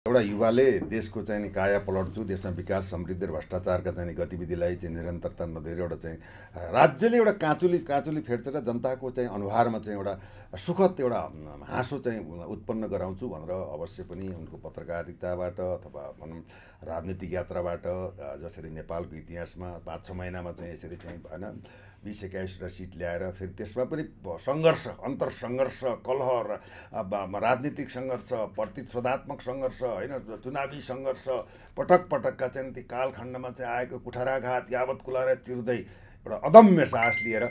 एउटा युवाले देशको चाहिँ नि काया पलट्छु, देशमा विकास समृद्धि र भ्रष्टाचारका चाहिँ गतिविधिलाई चाहिँ निरन्तरता नदिएर एउटा चाहिँ राज्यले एउटा काँचुली फेर्छ र जनताको चाहिँ अनुहारमा चाहिँ एउटा सुखद एउटा हाँसो चाहिँ उत्पन्न गराउँछु भनेर अवश्य पनि उनको पत्रकारिताबाट अथवा भनौँ राजनीतिक यात्राबाट जसरी नेपालको इतिहासमा 5-6 महिनामा चाहिँ यसरी चाहिँ होइन 20-21 सिट ल्याएर फेरि त्यसमा पनि सङ्घर्ष, अन्तरसङ्घर्ष, कलह, राजनीतिक सङ्घर्ष, प्रतिस्पर्धात्मक सङ्घर्ष होइन, चुनावी सङ्घर्ष, पटक पटकका चाहिँ ती कालखण्डमा चाहिँ आएको कुठाराघात यावत कुलाएर चिर्दै एउटा अदम्य साहस लिएर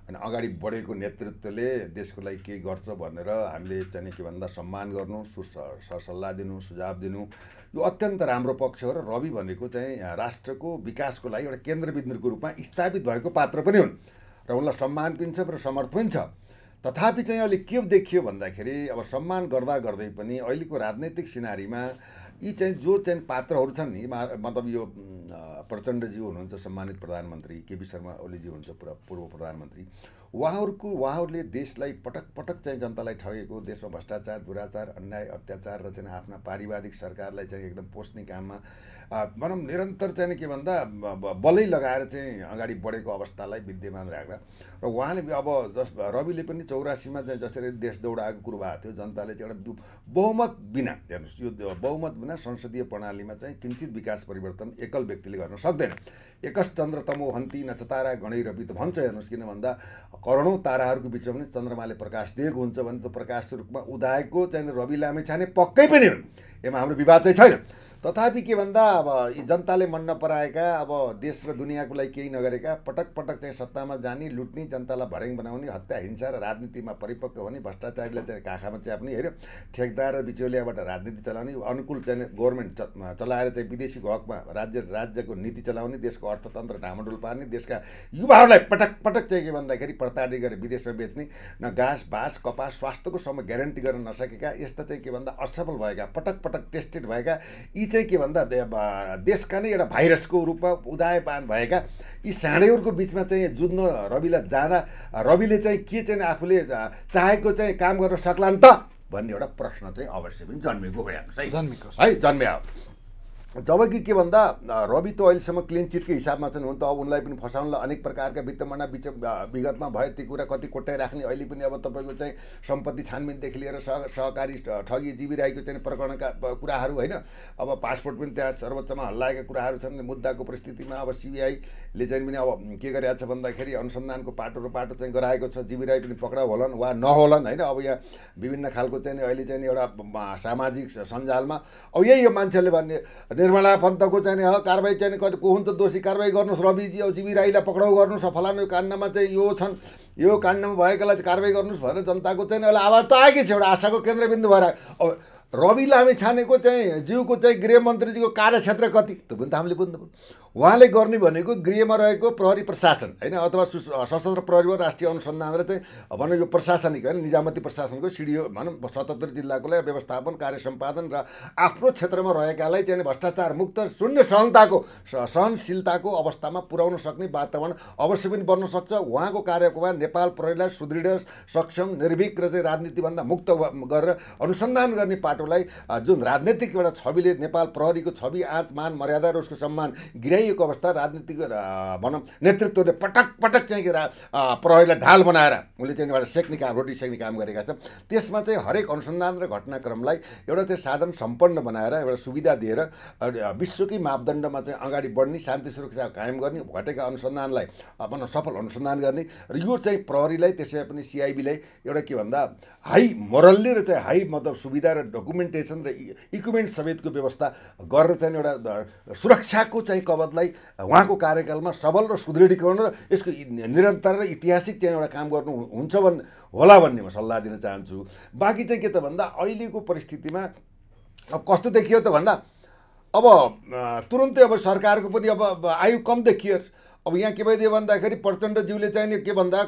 अनि अगाडि बढेको नेतृत्वले देशको लागि केही गर्छ भनेर हामीले चाहिँ के भन्दा सम्मान गर्नु, सरसल्लाह दिनु, सुझाव दिनु यो अत्यन्त राम्रो पक्ष हो। र रवि भनेको चाहिँ राष्ट्रको विकासको लागि एउटा केन्द्रबिन्दुको रूपमा स्थापित भएको पात्र पनि हुन् र उनलाई सम्मान पनि छ र समर्थ पनि छ। तथापि चाहिँ अहिले के देखियो भन्दाखेरि अब सम्मान गर्दा गर्दै पनि अहिलेको राजनैतिक सिनारीमा यी चाहिँ जो चाहिँ पात्रहरू छन् नि, मतलब यो प्रचण्डजी हुनुहुन्छ सम्मानित प्रधानमन्त्री, केपी शर्मा ओलीजी हुनुहुन्छ पूर्व प्रधानमन्त्री, उहाँहरूले देशलाई पटक पटक चाहिँ जनतालाई ठगेको, देशमा भ्रष्टाचार, दुराचार, अन्याय, अत्याचार र चाहिँ आफ्ना पारिवारिक सरकारलाई चाहिँ एकदम पोस्ने काममा भनौँ निरन्तर चाहिँ के भन्दा बलै लगाएर चाहिँ अगाडि बढेको अवस्थालाई विद्यमान राख्दा र उहाँले अब रविले पनि 84मा चाहिँ जसरी देश दौडाएको कुरो भएको थियो, जनताले चाहिँ एउटा बहुमत बिना, हेर्नुहोस् यो बहुमत बिना संसदीय प्रणालीमा चाहिँ किञ्चित विकास परिवर्तन एकल व्यक्तिले गर्न सक्दैन। एकस चन्द्र तमो हन्ती नचतारा गणै रवि त भन्छ। हेर्नुहोस् किन भन्दा करोडौँ ताराहरूको बिचमा पनि चन्द्रमाले प्रकाश दिएको हुन्छ भने त्यो प्रकाशको रूपमा उदाएको चाहिँ रवि लामेछाने पक्कै पनि हुन्, यसमा हाम्रो विवाद चाहिँ छैन। तथापि के भन्दा अब जनताले मन नपराएका, अब देश र दुनियाँको लागि केही नगरेका, पटक पटक चाहिँ सत्तामा जाने, लुट्ने, जनतालाई भर्याङ बनाउने, हत्या हिंसा र राजनीतिमा परिपक्व हुने, भ्रष्टाचारीलाई चाहिँ काखामा च्याप्ने होइन, ठेकदार र बिचौलियाबाट राजनीति चलाउने, अनुकूल चाहिँ गभर्मेन्ट चलाएर चाहिँ विदेशीको हकमा राज्यको नीति चलाउने, देशको अर्थतन्त्र ढामडुल पार्ने, देशका युवाहरूलाई पटक पटक चाहिँ के भन्दाखेरि प्रताडित गरेर विदेशमा बेच्ने, न घाँस बाँस कपास स्वास्थ्यको समय ग्यारेन्टी गर्न नसकेका, यस्ता चाहिँ के भन्दा असफल भएका, पटक पटक टेस्टेड भएका, यी चाहिँ के भन्दा देशका नै एउटा भाइरसको रूपमा उदायमान भएका यी साँडेहरूको बिचमा चाहिँ जुझ्न रविलाई जाँदा रविले चाहिँ के चाहिँ आफूले चाहेको चाहिँ काम गर्न सक्लान् त भन्ने एउटा प्रश्न चाहिँ अवश्य पनि जन्मेको हो। हेर्नुहोस् है जन्म्या जबकि के भन्दा रवि त अहिलेसम्म क्लिन चिटकै हिसाबमा छन्, हुन त अब उनलाई पनि फसाउनलाई अनेक प्रकारका वित्तमना विगतमा भयो ती कुरा कति कोट्याइराख्ने, अहिले पनि अब तपाईँको चाहिँ सम्पत्ति छानबिनदेखि लिएर सहकारी ठगी जीवी राईको चाहिँ प्रकरणका कुराहरू होइन, अब पासपोर्ट पनि त्यहाँ सर्वोच्चमा हल्लाएका कुराहरू छन्। मुद्दाको परिस्थितिमा अब सिबिआईले चाहिँ पनि अब के गरिरहेको छ भन्दाखेरि अनुसन्धानको पाटो चाहिँ गराएको छ, जीवी राई पनि पक्राउ होलान् वा नहोलान् होइन। अब यहाँ विभिन्न खालको चाहिँ अहिले चाहिँ एउटा सामाजिक सञ्जालमा अब यही यो मान्छेले भन्ने निर्मला पन्तको चाहिँ कारबाही चाहिँ को हुन्छ दोषी कारबाही गर्नुहोस्, रविजी अब जीवी राईलाई पक्राउ गर्नुहोस्, फलानु काण्डमा चाहिँ यो छन्, यो काण्डमा भएकालाई चाहिँ कारबाही गर्नुहोस् भनेर जनताको चाहिँ अहिले आवाज त आएकै छ, एउटा आशाको केन्द्रबिन्दु भएर। अब रवि लामेछानेको चाहिँ ज्यूको चाहिँ गृहमन्त्रीजीको कार्यक्षेत्र कति त्यो पनि त हामीले बुझ्नु पर्यो। उहाँले गर्ने भनेको गृहमा रहेको प्रहरी प्रशासन होइन, अथवा सशस्त्र प्रहरी वा राष्ट्रिय अनुसन्धान र चाहिँ भनौँ यो प्रशासनिक होइन निजामती प्रशासनको सिडिओ भनौँ 77 जिल्लाको लागि व्यवस्थापन कार्य सम्पादन र आफ्नो क्षेत्रमा रहेकालाई चाहिँ भ्रष्टाचार मुक्त शून्य सहनशीलताको अवस्थामा पुर्याउन सक्ने वातावरण अवश्य पनि बन्न सक्छ। उहाँको कार्यकालमा नेपाल प्रहरीलाई सुदृढ सक्षम निर्भीक र चाहिँ राजनीतिभन्दा मुक्त गरेर अनुसन्धान गर्ने पाटोलाई जुन राजनैतिक एउटा छविले नेपाल प्रहरीको छवि आँच मान मर्यादा र उसको सम्मान गिराइएको अवस्था राजनीतिक भनौँ नेतृत्वले पटक पटक चाहिँ प्रहरीलाई ढाल बनाएर उनले चाहिँ एउटा सेक्ने काम रोटी सेक्ने काम गरेका छन्। त्यसमा चाहिँ हरेक अनुसन्धान र घटनाक्रमलाई एउटा चाहिँ साधन सम्पन्न बनाएर एउटा सुविधा दिएर विश्वकै मापदण्डमा चाहिँ अगाडि बढ्ने, शान्ति सुरक्षा कायम गर्ने, घटेका अनुसन्धानलाई भनौँ सफल अनुसन्धान गर्ने र यो चाहिँ प्रहरीलाई त्यसै पनि सिआइबीलाई एउटा के भन्दा हाई मोरल्ली र चाहिँ हाई मतलब सुविधा र डकुमेन्टेसन र इक्विपमेन्ट समेतको व्यवस्था गरेर चाहिँ एउटा सुरक्षाको चाहिँ कवचलाई उहाँको कार्यकालमा सबल र सुदृढीकरण र यसको निरन्तर र ऐतिहासिक चाहिँ एउटा काम गर्नु हुन्छ होला भन्ने म सल्लाह दिन चाहन्छु। बाँकी चाहिँ के त भन्दा अहिलेको परिस्थितिमा अब कस्तो देखियो त भन्दा अब तुरुन्तै अब सरकारको पनि अब आयु कम देखियोस्। अब यहाँ के भइदियो भन्दाखेरि प्रचण्डज्यूले चाहिँ के भन्दा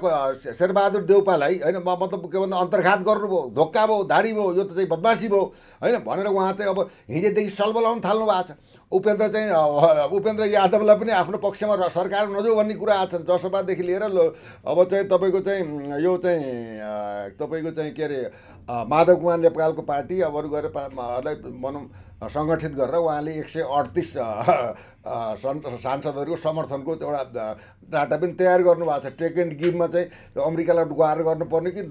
शेरबहादुर देउपालाई होइन मतलब के भन्दा अन्तर्घात गर्नुभयो, धोक्का भयो, धाडी भयो, यो त चाहिँ बदमासी भयो होइन भनेर उहाँ चाहिँ अब हिजोदेखि सलबलाउन थाल्नु भएको छ। उपेन्द्र यादवलाई पनि आफ्नो पक्षमा सरकार नजाऊ भन्ने कुरा आएको छ। जसपादेखि लिएर अब चाहिँ तपाईँको चाहिँ यो चाहिँ तपाईँको चाहिँ के अरे माधव कुमार नेपालको पार्टी अब अरू गएर भनौँ सङ्गठित गरेर उहाँले 138 सांसदहरूको समर्थनको एउटा डाटा पनि तयार गर्नुभएको छ। टेक एन्ड गिभमा चाहिँ अमेरिकालाई गुहार गर्नुपर्ने कि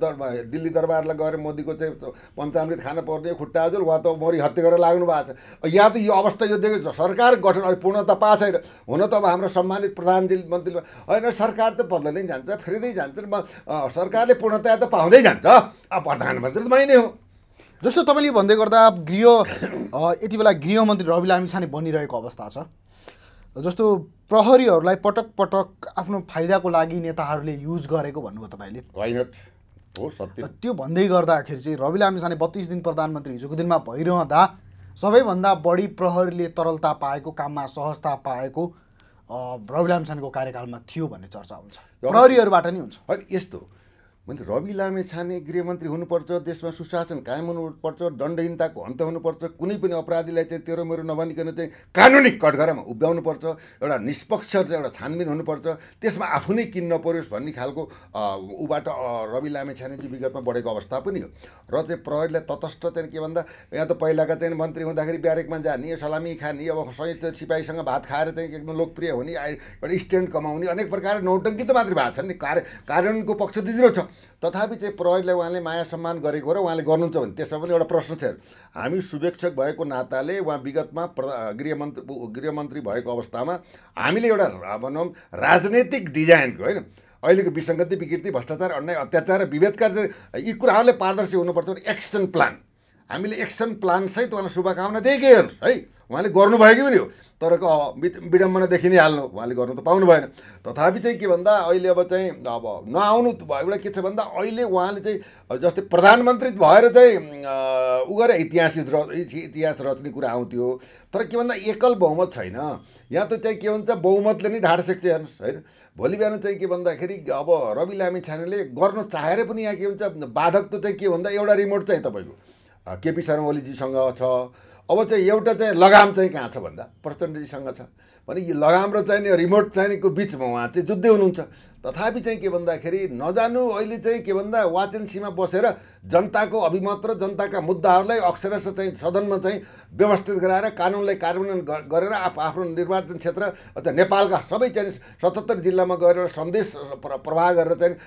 दिल्ली दरबारलाई गएर मोदीको चाहिँ पञ्चामृत खान पर्ने खुट्टा हजुर उहाँ त मरि हत्या गरेर लाग्नु भएको छ। यहाँ त यो अवस्था यो देखेको छ। सरकार गठन अहिले पूर्णता पाएको छैन। हुन त अब हाम्रो सम्मानित प्रधानमन्त्री होइन, सरकार त बदल्दै जान्छ, फेरिँदै जान्छ, सरकारले पूर्णता त पाउँदै जान्छ। अब प्रधानमन्त्री त मै नै हो। जस्तो तपाईँले भन्दै गर्दा यति बेला गृहमन्त्री रवि लामिछाने बनिरहेको अवस्था छ। जस्तो प्रहरीहरूलाई पटक पटक आफ्नो फाइदाको लागि नेताहरूले युज गरेको भन्नुभयो तपाईँले। वाइ नट हो, सत्य। त्यो भन्दै गर्दाखेरि चाहिँ रवि लामिछाने 32 दिन प्रधानमन्त्री हिजोको दिनमा भइरहँदा सबैभन्दा बढी प्रहरीले तरलता पाएको, काममा सहजता पाएको रवि लामिछानेको कार्यकालमा थियो भन्ने चर्चा हुन्छ, प्रहरीहरूबाट नि हुन्छ। होइन, यस्तो मैले रवि लामिछाने गृहमन्त्री हुनुपर्छ, देशमा सुशासन कायम हुनुपर्छ, दण्डहीनताको अन्त हुनुपर्छ, कुनै पनि अपराधीलाई चाहिँ तेरो मेरो नभनिकन चाहिँ कानुनी कठघरामा उभ्याउनुपर्छ, एउटा निष्पक्ष चाहिँ एउटा छानबिन हुनुपर्छ, त्यसमा आफू नै किन्न नपरोस् भन्ने खालको उबाट रवि लामिछानेजी विगतमा बढेको अवस्था पनि हो। र चाहिँ प्रहरीलाई तटस्थ चाहिँ के भन्दा यहाँ त पहिलाका चाहिँ मन्त्री हुँदाखेरि ब्यारेकमा जाने, सलामी खाने, अब संयुक्त सिपाहीसँग भात खाएर चाहिँ एकदम लोकप्रिय हुने, एउटा स्ट्यान्ड कमाउने, अनेक प्रकार नौटङ्की त मात्रै भएको छ नि। कानुनको पक्ष दिँदो छ। तथापि चाहिँ प्रहरीलाई उहाँले माया सम्मान गरेको र उहाँले गर्नुहुन्छ भने त्यसमा पनि एउटा प्रश्न छ। हामी शुभेच्छक भएको नाताले उहाँ विगतमा गृहमन्त्री भएको अवस्थामा हामीले एउटा भनौँ राजनैतिक डिजाइनको होइन अहिलेको विसङ्गति, विकृति, भ्रष्टाचार, अन्याय, अत्याचार र विभेदका यी कुराहरूले पारदर्शी हुनुपर्छ। एक्सन प्लान, हामीले एक्सन प्लानसहित उहाँलाई शुभकामना दिएकै हेर्नुहोस् है, उहाँले गर्नुभएको पनि हो। तर विडम्बना देखि नै हाल्नु, उहाँले गर्नु त पाउनु भएन। तथापि चाहिँ के भन्दा अहिले अब चाहिँ अब नआउनु एउटा के छ भन्दा अहिले उहाँले चाहिँ जस्तै प्रधानमन्त्री भएर चाहिँ उ गरे इतिहास रच्ने कुरा आउँथ्यो। तर के भन्दा एकल बहुमत छैन। यहाँ त चाहिँ के हुन्छ, बहुमतले नै ढाड सेक्छ हेर्नुहोस् होइन। भोलि बिहान चाहिँ के भन्दाखेरि अब रवि लामिछानेले गर्न चाहेर पनि यहाँ के हुन्छ, बाधक त चाहिँ के भन्दा एउटा रिमोट चाहिँ तपाईँको केपी शर्मा ओलीजीसँग छ। अब चाहिँ एउटा चाहिँ लगाम चाहिँ कहाँ छ भन्दा प्रचण्डजीसँग छ भने यो लगाम र चाहिँ रिमोट चाहिनेको बिचमा उहाँ चाहिँ जुद्धै हुनुहुन्छ। तथापि चाहिँ के भन्दाखेरि नजानु अहिले चाहिँ के भन्दा वाच एन्ड सीमा बसेर जनताको अभिमत र जनताका मुद्दाहरूलाई अक्षरशः चाहिँ सदनमा चाहिँ व्यवस्थित गराएर कानुनलाई कार्यान्वयन गरेर आफ्नो निर्वाचन क्षेत्र अथवा नेपालका सबै चाहिँ 77 जिल्लामा गएर सन्देश प्रवाह गरेर चाहिँ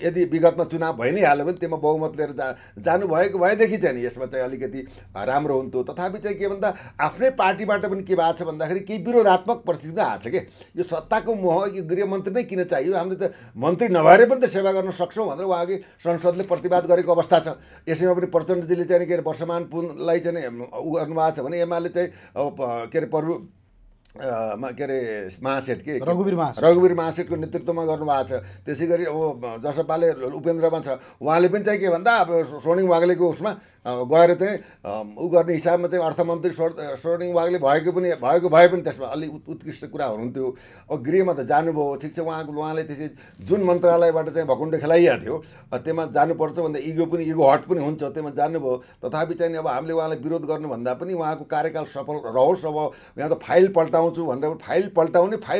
यदि विगतमा चुनाव भइ नै हाल्यो भने त्यसमा बहुमत लिएर जानुभएको भएदेखि चाहिँ यसमा चाहिँ अलिकति राम्रो हुन्थ्यो। तथापि चाहिँ के भन्दा आफ्नै पार्टीबाट पनि के भएको छ भन्दाखेरि केही विरोधात्मक परिस्थिति आएको छ कि यो सत्ताको मोह, यो गृहमन्त्री नै किन चाहियो, हामीले त मन्त्री नभएर पनि त सेवा गर्न सक्छौँ भनेर उहाँकै संसदले प्रतिवाद गरेको अवस्था छ। यसैमा पनि प्रचण्डजीले चाहिँ के अरे वर्षमान पुनलाई चाहिँ उ गर्नुभएको छ भने एमाले चाहिँ के अरे के अरे महासेठ के रघुवीर महासेठको नेतृत्वमा गर्नुभएको छ। त्यसै गरी अब जसपाले उपेन्द्रमा छ, उहाँले पनि चाहिँ के भन्दा अब स्वर्णिम वाग्लेको उसमा गएर चाहिँ उ गर्ने हिसाबमा चाहिँ अर्थमन्त्री स्वर्णिम वाग्ले भएको भए पनि त्यसमा अलि उत्कृष्ट कुरा हुनुहुन्थ्यो। अब गृहमा त जानुभयो, ठिक छ, उहाँले त्यसै जुन मन्त्रालयबाट चाहिँ भकुण्डो खेलाइएको थियो त्यसमा जानुपर्छ भन्दा इगो हट पनि हुन्छ, त्यसमा जानुभयो। तथापि चाहिँ अब हामीले उहाँलाई विरोध गर्नुभन्दा पनि उहाँको कार्यकाल सफल रहोस्। अब यहाँ त फाइल पल्टाउँछु भनेर फाइल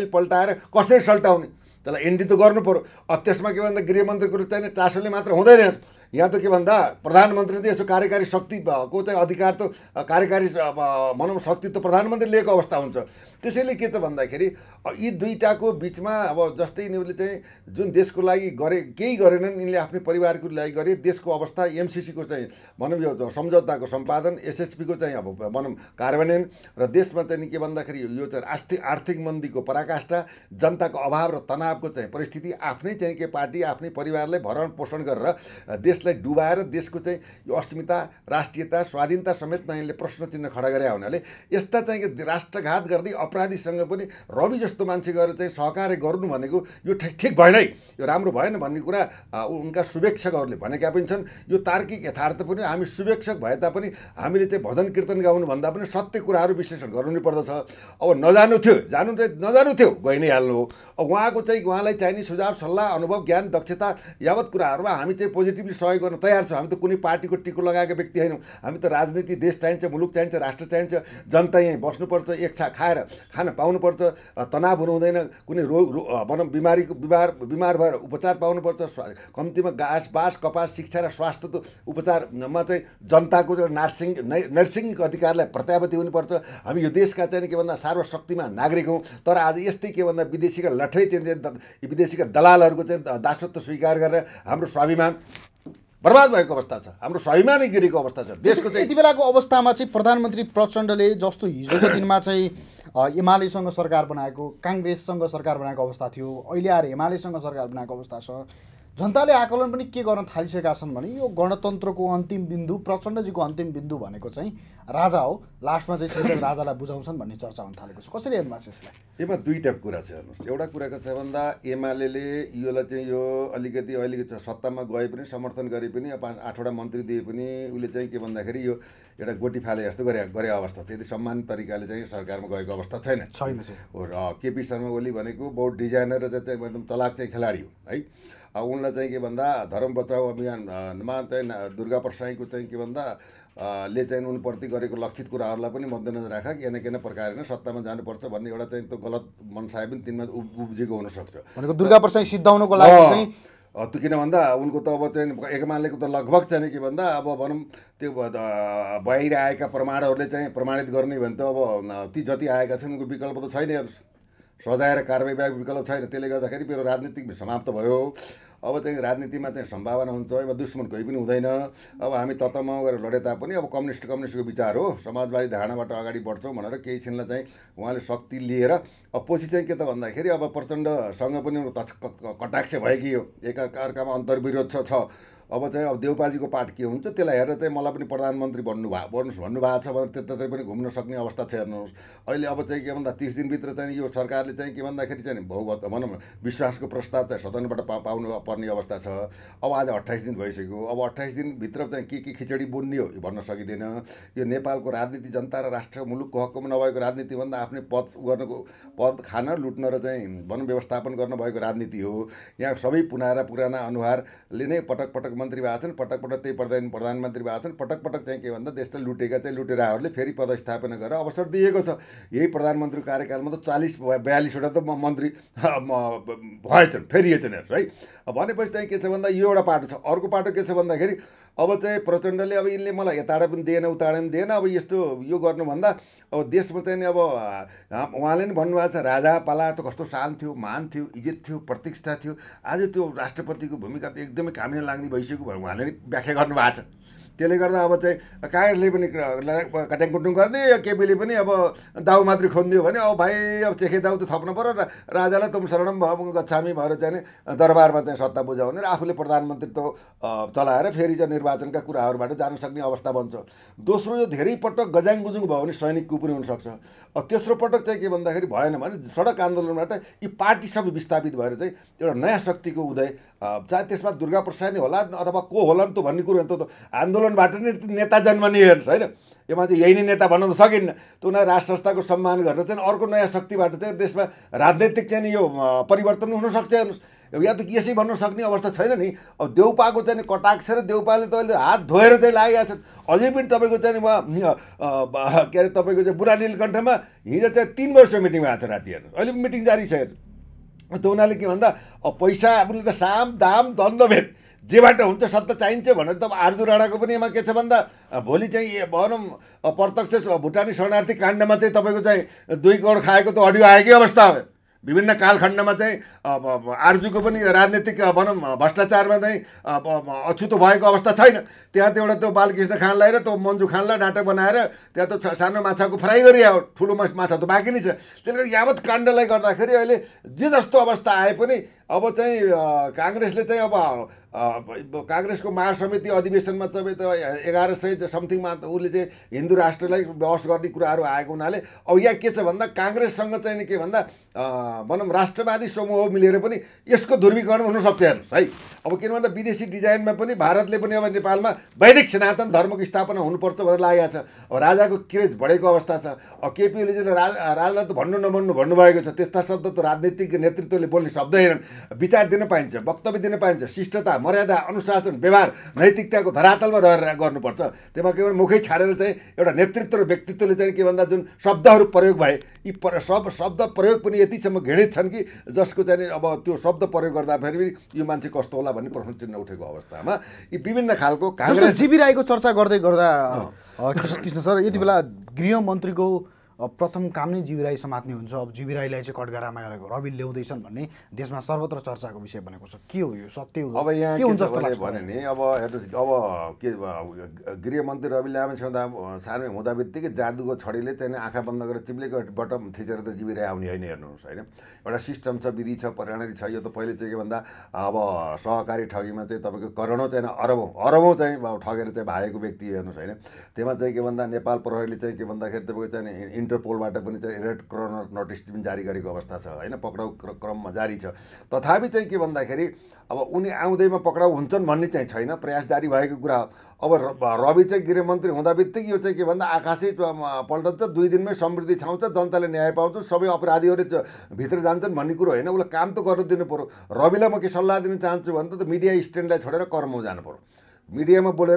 पल्टाएर कसरी सल्टाउने, त्यसलाई एन्डी त गर्नु पऱ्यो। त्यसमा के भन्दा गृहमन्त्रीको चाहिँ टासोले मात्र हुँदैन। यहाँ त के भन्दा प्रधानमन्त्री त यसो कार्यकारी शक्तिको चाहिँ अधिकार त कार्यकारी भनौँ शक्ति त प्रधानमन्त्री लिएको अवस्था हुन्छ। त्यसैले के त भन्दाखेरि यी दुईटाको बिचमा अब जस्तै यिनीहरूले चाहिँ जुन देशको लागि केही गरेनन्, यिनले आफ्नै परिवारको लागि गरे, देशको अवस्था एमसिसीको चाहिँ भनौँ यो सम्झौताको सम्पादन, एसएचपीको चाहिँ अब भनौँ कार्यान्वयन र देशमा चाहिँ के भन्दाखेरि यो चाहिँ आर्थिक मन्दीको पराकाष्ठा, जनताको अभाव र तनावको चाहिँ परिस्थिति, आफ्नै चाहिँ के पार्टी आफ्नै परिवारलाई भरण पोषण गरेर देशलाई डुबाएर देशको चाहिँ यो अस्मिता, राष्ट्रियता, स्वाधीनता समेतमा यिनले प्रश्न चिन्ह खडा गरे हुनाले यस्ता चाहिँ राष्ट्रघात गर्ने अपराधीसँग पनि रवि जस्तो मान्छे गएर चाहिँ सहकार्य गर्नु भनेको यो ठिक भएन है, यो राम्रो भएन भन्ने कुरा उनका शुभेच्छकहरूले भनेका पनि छन्। यो तार्किक यथार्थ पनि हामी शुभेच्छक भए तापनि हामीले चाहिँ भजन कीर्तन गाउनु भन्दा पनि सत्य कुराहरू विश्लेषण गर्नु नै पर्दछ। अब नजानु थियो गइ नै हाल्नु हो। अब उहाँलाई चाहिने सुझाव, सल्लाह, अनुभव, ज्ञान, दक्षता यावत कुराहरूमा हामी चाहिँ पोजिटिभली सहयोग गर्न तयार छौँ। हामी त कुनै पार्टीको टिको लगाएका व्यक्ति होइनौँ। हामी त राजनीति, देश चाहिन्छ, मुलुक चाहिन्छ, राष्ट्र चाहिन्छ, जनता यहीँ बस्नुपर्छ, एक खाएर खान पाउनुपर्छ, तनाव हुनु हुँदैन, कुनै भनौँ बिमार भएर उपचार पाउनुपर्छ, कम्तीमा घाँस बाँस कपास शिक्षा र स्वास्थ्य उपचारमा चाहिँ जनताको नैर्सिङ्गिक अधिकारलाई प्रत्याभूति हुनुपर्छ। हामी यो देशका चाहिँ के भन्दा सर्वशक्तिमान नागरिक हौँ। तर आज यस्तै के भन्दा विदेशीका लठै चाहिँ विदेशीका दलालहरूको चाहिँ दासत्व स्वीकार गरेर हाम्रो स्वाभिमान बर्बाद भएको अवस्था छ, हाम्रो स्वाभिमानै गिरेको अवस्था छ देशको चाहिँ। यति बेलाको अवस्थामा चाहिँ प्रधानमन्त्री प्रचण्डले जस्तो हिजोको दिनमा चाहिँ एमालेसँग सरकार बनाएको, काङ्ग्रेससँग सरकार बनाएको अवस्था थियो, अहिले आएर एमालेसँग सरकार बनाएको अवस्था छ। जनताले आकलन पनि के गर्न थालिसकेका छन् भने यो गणतन्त्रको अन्तिम बिन्दु, प्रचण्डजीको अन्तिम बिन्दु भनेको चाहिँ राजा हो, लास्टमा चाहिँ सिधै राजालाई बुझाउँछन् भन्ने चर्चा हुन थालेको छ। कसरी हेर्नु भएको छ यसलाई? यसमा दुईवटा कुरा छ हेर्नुहोस्। एउटा कुराको छ भन्दा एमाले योलाई चाहिँ यो अलिकति अहिले सत्तामा गए पनि समर्थन गरे पनि 8वटा मन्त्री दिए पनि उसले चाहिँ के भन्दाखेरि यो एउटा गोटी फाले जस्तो गरे अवस्था छ। यदि सम्मान तरिकाले चाहिँ सरकारमा गएको अवस्था छैन। र केपी शर्मा ओली भनेको बहुत डिजाइनर र चाहिँ एकदम चलाक चाहिँ खेलाडी हो है। उनलाई चाहिँ के भन्दा धर्म बचाउ अभियानमा चाहिँ दुर्गा प्रसाईको चाहिँ के भन्दा ले चाहिँ उनप्रति गरेको लक्षित कुराहरूलाई पनि मध्यनजर राख केन प्रकारले सत्तामा जानुपर्छ भन्ने एउटा चाहिँ त्यो गलत मनसाय पनि तिनमा उब्जेको हुनसक्छ। भनेको दुर्गा प्रसाई सिद्धाउनुको लागि चाहिँ त्यो किन भन्दा उनको त अब चाहिँ एमालेको त लगभग चाहिँ के भन्दा अब भनौँ त्यो बाहिर आएका प्रमाणहरूले चाहिँ प्रमाणित गर्ने भने त अब ती जति आएका छन् उनको विकल्प त छैन, सजाएर कारबाही बाहेक विकल्प छैन। त्यसले गर्दाखेरि मेरो राजनीतिक समाप्त भयो। अब चाहिँ राजनीतिमा चाहिँ सम्भावना हुन्छ, अब दुश्मन कोही पनि हुँदैन। अब हामी तत्त्वमा गएर लडे तापनि अब कम्युनिस्टको विचार हो, समाजवादी धारणाबाट अगाडि बढ्छौँ भनेर केही छिनलाई चाहिँ उहाँले शक्ति लिएर अब पछि चाहिँ के त भन्दाखेरि अब प्रचण्डसँग पनि कटाक्ष भइगयो, एकअर्कामा अन्तर्विरोध छ। अब चाहिँ अब देउपाजीको पाठ के हुन्छ त्यसलाई हेरेर चाहिँ मलाई पनि प्रधानमन्त्री भन्नुभएको छ भने त्यतातिर पनि घुम्न सक्ने अवस्था छ। हेर्नुहोस् अहिले अब चाहिँ के भन्दा 30 दिनभित्र चाहिँ यो सरकारले चाहिँ के भन्दाखेरि चाहिँ बहुमत भनौँ विश्वासको प्रस्ताव चाहिँ सदनबाट पाउनु पर्ने अवस्था छ। अब आज 28 दिन भइसक्यो। अब 28 दिनभित्र चाहिँ के खिचडी बुन्ने हो भन्न सकिँदैन। यो नेपालको राजनीति जनता र राष्ट्र मुलुकको हकमा नभएको राजनीति भन्दा आफ्नै पद खान लुट्न र चाहिँ भनौँ व्यवस्थापन गर्न भएको राजनीति हो। यहाँ सबै पुराना अनुहारले नै पटक मन्त्री भएको छन्, पटक त्यही प्रधानमन्त्री भएको छन्, पटक चाहिँ के भन्दा देशलाई लुटेका चाहिँ लुटेराहरूले फेरि पदस्थापना गरेर अवसर दिएको छ। यही प्रधानमन्त्रीको कार्यकालमा त 40-42वटा त मन्त्री भएछन्, फेरिएछन् है। भनेपछि चाहिँ के छ भन्दा यो एउटा पाटो छ। अर्को पाटो के छ भन्दाखेरि अब चाहिँ प्रचण्डले अब यिनले मलाई यताडा पनि दिएन उताडा पनि दिएन। अब यस्तो यो गर्नुभन्दा अब देशमा चाहिँ नि अब उहाँले नि भन्नुभएको छ राजा पाला त कस्तो शान थियो, मान थियो, इज्जत थियो, प्रतिष्ठा थियो। आज त्यो राष्ट्रपतिको भूमिका त एकदमै कामिन लाग्ने भइसक्यो भनेर उहाँले नि व्याख्या गर्नुभएको छ। त्यसले गर्दा अब चाहिँ काङ्ग्रेसले पनि कट्याङकुटुङ गर्ने, केपीले पनि अब दाउ मात्रै खोनिदियो भने अब भाइ अब चेखे दाउ त थप्नु पऱ्यो। राजालाई तुम शरणम गच्छामी भएर चाहिँ दरबारमा चाहिँ सत्ता बुझाउने र आफूले प्रधानमन्त्रीत्व चलाएर फेरि चाहिँ निर्वाचनका कुराहरूबाट जान सक्ने अवस्था बन्छ। दोस्रो यो धेरै पटक गजाङ गुजुङ भयो भने सैनिक coup पनि हुनसक्छ। तेस्रो पटक चाहिँ के भन्दाखेरि भएन भने सडक आन्दोलनबाट यी पार्टी सबै विस्थापित भएर चाहिँ एउटा नयाँ शक्तिको उदय, चाहे त्यसमा दुर्गा प्रसाद नै होला अथवा को होला नि त भन्ने कुरो त आन्दोलनबाट नै नेता जन्मने हेर्नुहोस् होइन। योमा चाहिँ यही नै नेता भन्न त सकिन्न। त उनीहरू राष्ट्र संस्थाको सम्मान गरेर चाहिँ अर्को नयाँ शक्तिबाट चाहिँ देशमा राजनैतिक चाहिँ यो परिवर्तन हुनसक्छ। हेर्नुहोस् या त यसै भन्न सक्ने अवस्था छैन नि। अब देउपाको चाहिँ कटाक्ष र देउपाले त अहिले हात धोएर चाहिँ लागेका छन्। अझै पनि तपाईँको चाहिँ के अरे तपाईँको चाहिँ बुढा नीलकण्ठमा हिजो चाहिँ 3 वर्ष मिटिङ भएको छ राति। हेर्नुहोस् अहिले पनि मिटिङ जारी छ। हेर्नु त उनीहरूले के भन्दा पैसा आफूले त साम दाम दण्डभेद जेबाट हुन्छ सत्ता चाहिन्छ भनेर त आर्जु राणाको पनि यसमा के छ भन्दा भोलि चाहिँ भनौँ प्रत्यक्ष भुटानी शरणार्थी काण्डमा चाहिँ तपाईँको चाहिँ 2 करोड खाएको त अडियो आएकै अवस्था हो। विभिन्न कालखण्डमा चाहिँ आर्जुको पनि राजनीतिक भनौँ भ्रष्टाचारमा चाहिँ अछुतो भएको अवस्था छैन। त्यहाँ त एउटा त्यो बालकृष्ण खानलाई र त्यो मन्जु खानलाई नाटक बनाएर त्यहाँ त सानो माछाको फ्राई गरिआयो, ठुलो माछा त बाँकी नै छ। त्यसले गर्दा यावत काण्डलाई गर्दाखेरि अहिले जे जस्तो अवस्था आए पनि अब चाहिँ काङ्ग्रेसले चाहिँ अब काङ्ग्रेसको महासमिति अधिवेशनमा चाहिँ 1100 समथिङमा उसले चाहिँ हिन्दू राष्ट्रलाई बहस गर्ने कुराहरू आएको हुनाले अब यहाँ के छ भन्दा काङ्ग्रेससँग चाहिँ नि के भन्दा भनौँ राष्ट्रवादी समूह मिलेर पनि यसको ध्रुवीकरण हुनसक्छ। हेर्नुहोस् है। अब किन भन्दा विदेशी डिजाइनमा पनि भारतले पनि अब नेपालमा वैदिक सनातन धर्मको स्थापना हुनुपर्छ भनेर लागेको छ। अब राजाको क्रेज बढेको अवस्था छ। अब केपी ओलीले राजालाई त भन्नुभएको छ। त्यस्ता शब्द त राजनीतिक नेतृत्वले बोल्ने शब्द हेरन्। विचार दिन पाइन्छ, वक्तव्य दिन पाइन्छ, शिष्टता, मर्यादा, अनुशासन, व्यवहार, नैतिकताको धरातलमा रहेर गर्नुपर्छ। त्यसमा केवल मुखै छाडेर चाहिँ एउटा नेतृत्व र व्यक्तित्वले चाहिँ के भन्दा जुन शब्दहरू प्रयोग भए यी शब्द प्रयोग पनि यतिसम्म घृणित छन् कि जसको चाहिँ अब त्यो शब्द प्रयोग गर्दाखेरि यो मान्छे कस्तो होला भन्ने प्रश्न चिन्ह उठेको अवस्थामा यी विभिन्न खालको जस्तो जीवी राईको चर्चा गर्दै गर्दा कृष्ण सर यति बेला गृहमन्त्रीको प्रथम काम नै जीवी राई समात्ने हुन्छ। अब जीवी राईलाई चाहिँ कटघरामा रवि ल्याउँदैछन् भन्ने देशमा सर्वत्र चर्चाको विषय बनेको छ। के हो यो सत्य हो? अब यहाँ के हुन्छ जस्तो लाग्छ भने नि अब हेर्नुहोस् अब के गृहमन्त्री रवि लामी सानो हुँदा बित्तिकै जादुको छडीले चाहिँ आँखा बन्द गरेर चिप्लेको बटम थिचेर त जीवी राई आउने होइन। हेर्नुहोस् होइन, एउटा सिस्टम छ, विधि छ, प्रणाली छ। यो त पहिले चाहिँ के भन्दा अब सहकारी ठगीमा चाहिँ तपाईँको करोडौँ चाहिँ अरबौँ चाहिँ ठगेर चाहिँ भागेको व्यक्ति हेर्नुहोस् होइन। त्यसमा चाहिँ के भन्दा नेपाल प्रहरीले चाहिँ के भन्दाखेरि तपाईँको चाहिँ इन्टरपोलबाट पनि चाहिँ रेड कर्नर नोटिस पनि जारी गरेको अवस्था छ होइन, पक्राउ क्रममा जारी छ। तथापि चाहिँ के भन्दाखेरि अब उनी आउँदैमा पक्राउ हुन्छन् भन्ने चाहिँ छैन, प्रयास जारी भएको कुरा हो। अब रवि चाहिँ गृहमन्त्री हुँदा बित्तिकै यो चाहिँ के भन्दा आकाशै पल्टन्छ, 2 दिनमै समृद्धि छाउँछ, जनताले न्याय पाउँछ, सबै अपराधीहरू भित्र जान्छन् भन्ने कुरो होइन। उसलाई काम त गर्नु दिनु पऱ्यो। रविलाई म के सल्लाह दिन चाहन्छु भने त मिडिया स्ट्यान्डलाई छोडेर कर्ममा जानु पऱ्यो। मिडियामा बोलेर